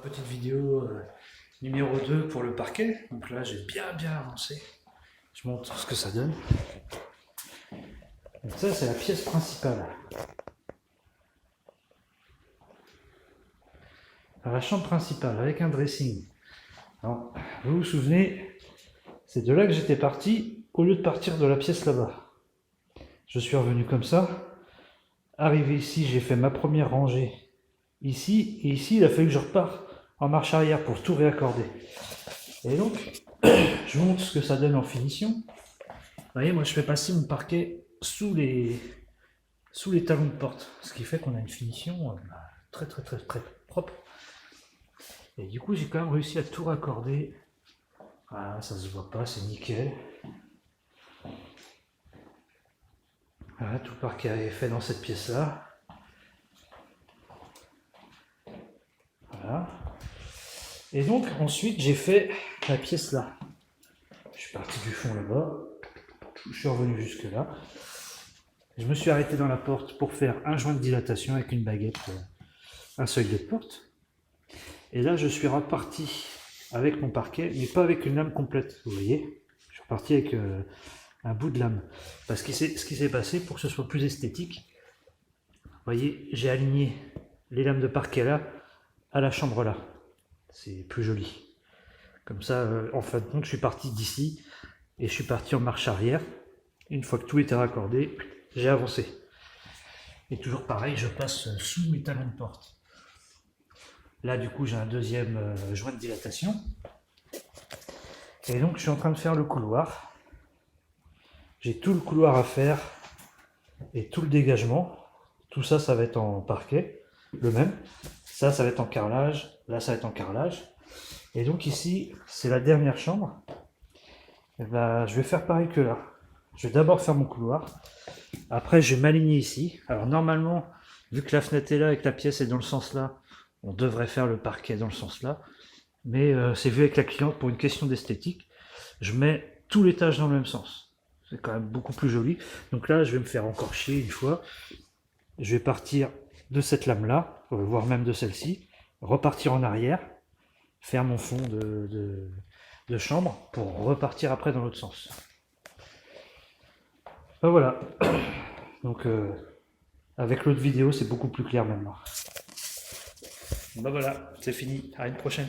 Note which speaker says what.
Speaker 1: Petite vidéo numéro 2 pour le parquet. Donc là j'ai bien avancé. Je montre ce que ça donne. Donc ça c'est la pièce principale. Alors, la chambre principale avec un dressing. Alors, vous vous souvenez, c'est de là que j'étais parti au lieu de partir de la pièce là-bas. Je suis revenu comme ça. Arrivé ici, j'ai fait ma première rangée ici, et ici il a fallu que je reparte en marche arrière pour tout réaccorder. Et donc, je vous montre ce que ça donne en finition. Vous voyez, moi je fais passer mon parquet sous les talons de porte, ce qui fait qu'on a une finition très propre. Et du coup, j'ai quand même réussi à tout raccorder. Voilà, ça se voit pas, c'est nickel. Voilà, tout le parquet est fait dans cette pièce-là. Voilà. Et donc, ensuite, j'ai fait la pièce là. Je suis parti du fond là-bas. Je suis revenu jusque là. Je me suis arrêté dans la porte pour faire un joint de dilatation avec une baguette, un seuil de porte. Et là, je suis reparti avec mon parquet, mais pas avec une lame complète, vous voyez. Je suis reparti avec un bout de lame. Parce que ce qui s'est passé, pour que ce soit plus esthétique, vous voyez, j'ai aligné les lames de parquet là, à la chambre là. C'est plus joli. Comme ça, en fin de compte, je suis parti d'ici, et je suis parti en marche arrière. Une fois que tout était raccordé, j'ai avancé. Et toujours pareil, je passe sous mes talons de porte. Là, du coup, j'ai un deuxième joint de dilatation. Et donc, je suis en train de faire le couloir. J'ai tout le couloir à faire et tout le dégagement. Tout ça, ça va être en parquet, le même. Ça va être en carrelage. Là, ça va être en carrelage. Et donc ici, c'est la dernière chambre. Et ben, je vais faire pareil que là. Je vais d'abord faire mon couloir. Après, je vais m'aligner ici. Alors, normalement, vu que la fenêtre est là et que la pièce est dans le sens là, on devrait faire le parquet dans le sens là, mais c'est vu avec la cliente pour une question d'esthétique. Je mets tout l'étage dans le même sens. C'est quand même beaucoup plus joli. Donc là, je vais me faire encore chier une fois. Je vais partir de cette lame là, voire même de celle-ci, repartir en arrière, faire mon fond de chambre pour repartir après dans l'autre sens. Ben voilà. Donc avec l'autre vidéo, c'est beaucoup plus clair maintenant. Ben voilà, c'est fini. À une prochaine.